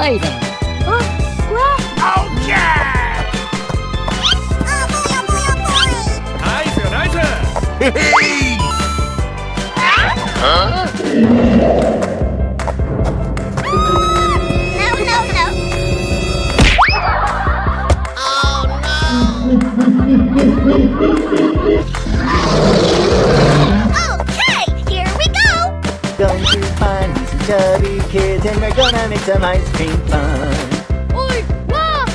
amazing. Okay! Nice, nice. Hey! Huh? Okay, here we go! Going to find some chubby kids and we're gonna make some ice cream fun. Oi, wah!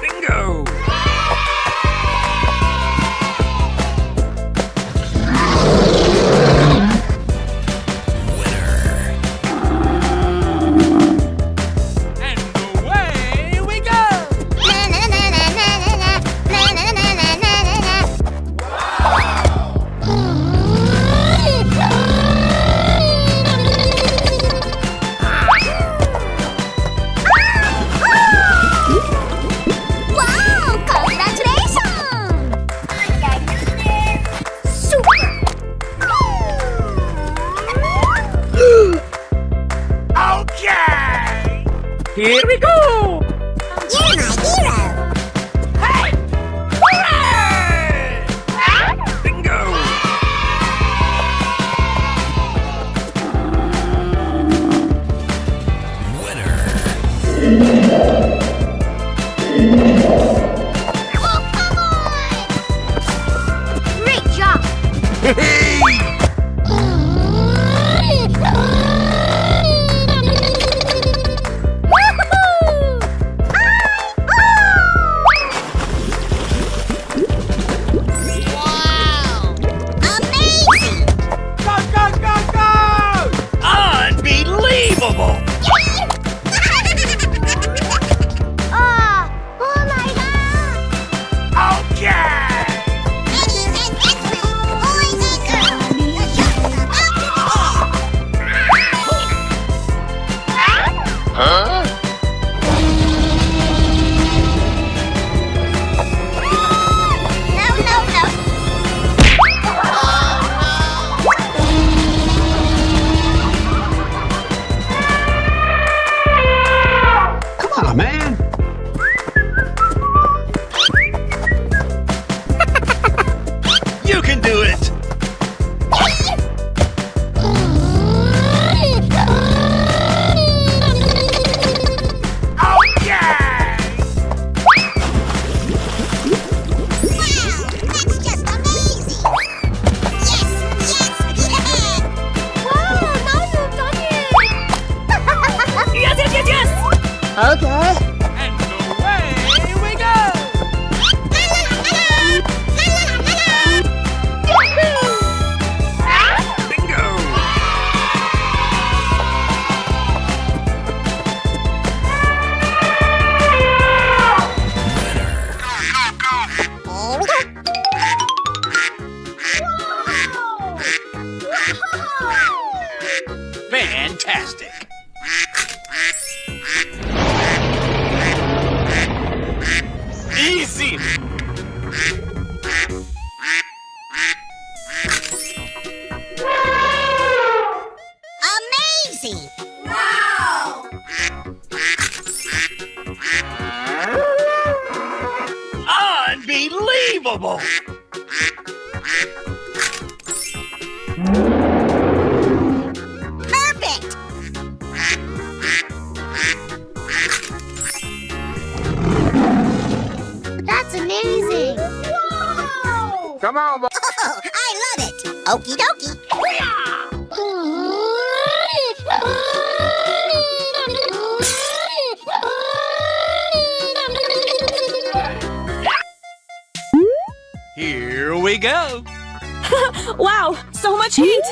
Bingo. And away we go. Wow! Congratulations! Super! Okay! Here we go. You're my hero! Hey! Hooray! Bingo. Oh, come on! Great job! Hey! Woohoo! Wow! Amazing! Go, go, go, go! Unbelievable! Oh my God! Okay! Huh? Come on, man. You can do it! Okay! Okay. And away we go. Bingo. Fantastic! Easy! Amazing! Wow! Unbelievable! Perfect! That's amazing! Wow! Come on, boy. Oh, I love it! Okie dokie! Here we go! Wow, so much heat!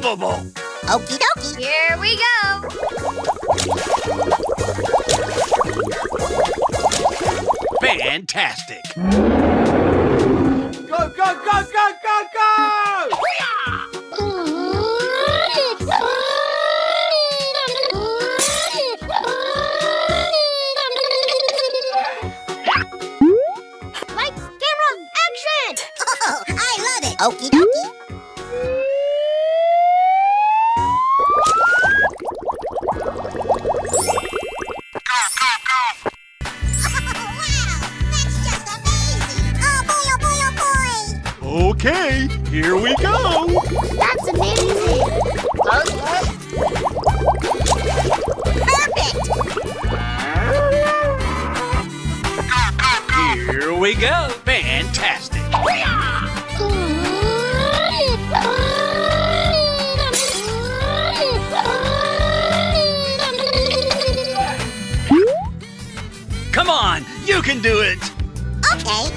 Unbelievable! Okie dokie. Here we go. Fantastic! Go, go, go, go, go, go! Lights, camera, action! Oh, I love it. Okie dokie. Okay, here we go! That's amazing! Perfect! Here we go! Fantastic! Come on, you can do it! Okay.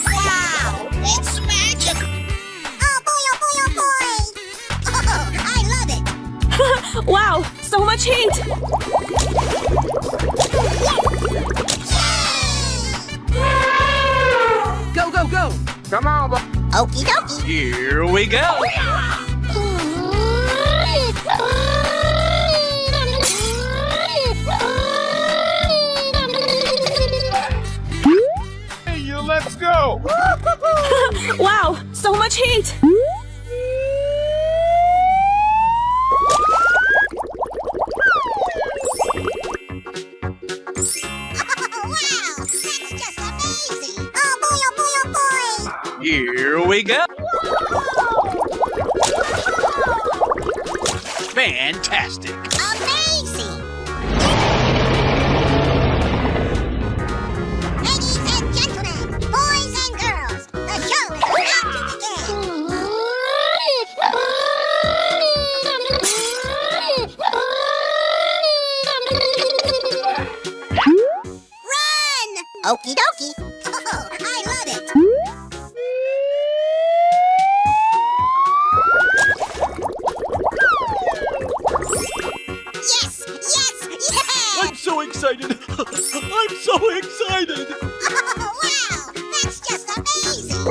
Wow! It's magic! Oh boy, oh boy, oh boy! Oh, I love it! Wow, so much heat! Go, go, go! Come on, boy. Okie dokie. Here we go! Hey, you, let's go! Wow, so much heat! Wow! That's just amazing! Oh boy, oh boy, oh boy! Here we go! Fantastic! Amazing! Ladies and gentlemen, boys and girls, the show is about to begin! Run! Okie dokie! Oh, I love it! Yes! Yes! Yes! I'm so excited! I'm so excited! Oh, wow! That's just amazing!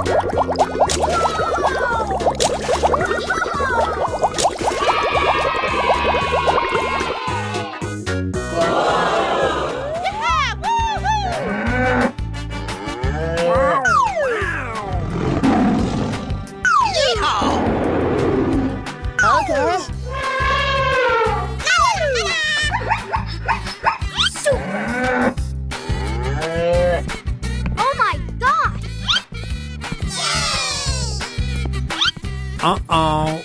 Yeah! Woo-hoo! Yeehaw! Okay. Oh my god! Uh-oh.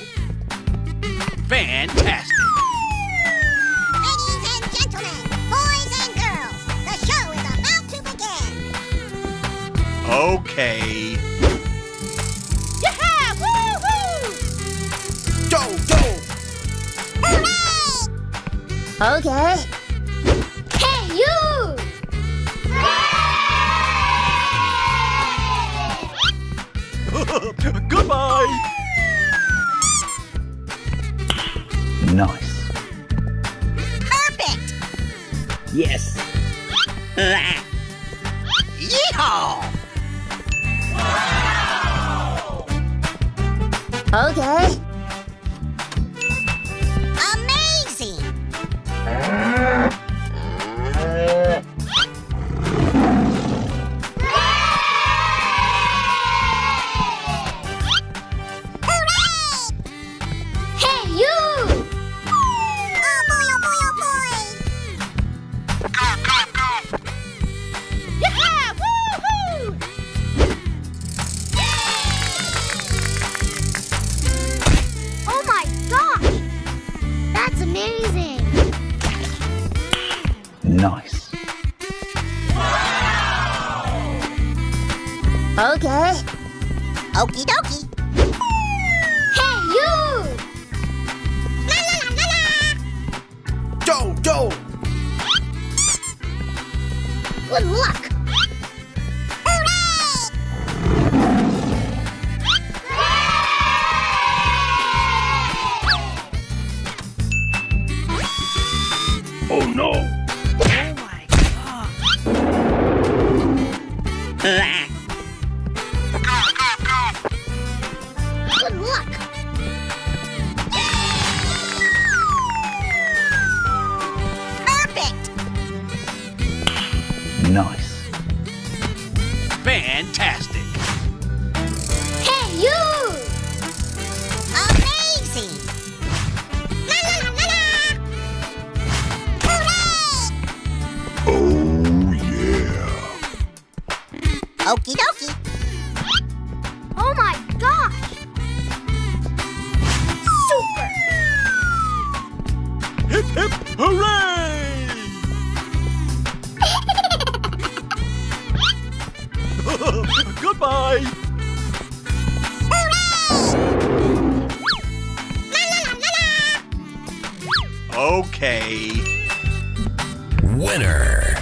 Fantastic! Ladies and gentlemen, boys and girls, the show is about to begin! Okay. Yeah! Woo-hoo! Go, go! Hooray! Okay. Hey, you! Goodbye! Nice. Perfect! Yes. Yeehaw! Okay. Amazing! Hooray! Hey, you! Oh boy, oh boy, oh boy! Yeah! Woo-hoo! Oh my gosh! That's amazing! Nice. Okay. Okie dokie. Hey, you! La la la la la! Go, go! Good luck! Fantastic. Hey, you! Amazing! La la la la la! Hooray! Oh, yeah. Okie dokie. Oh my gosh! Super! Hip, hip, hooray! Goodbye. Okay. Winner.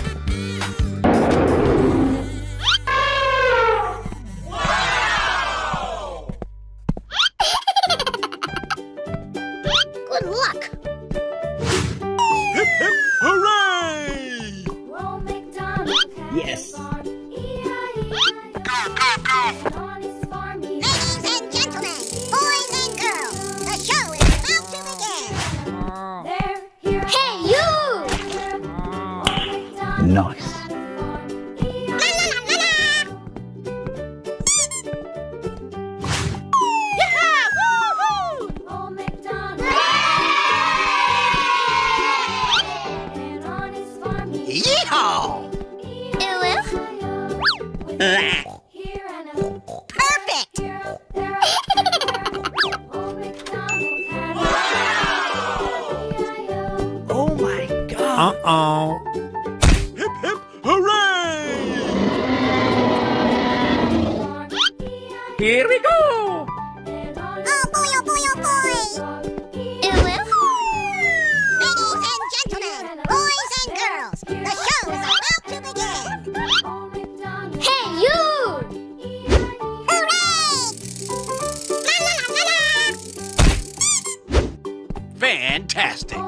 Good luck! Hip, hip, hooray! Yes. Ladies and gentlemen, boys and girls, the show is about to begin! Hey, you! Nice. La la la la la! Yeah! Woo-hoo! Yeehaw! Perfect! Oh my God. Uh-oh. Hip, hip, hooray! Here we go. Oh boy, oh boy, oh boy! Ladies and gentlemen, boys and girls, the show is about to begin! Hey, you! Hooray! La la la la la! Fantastic.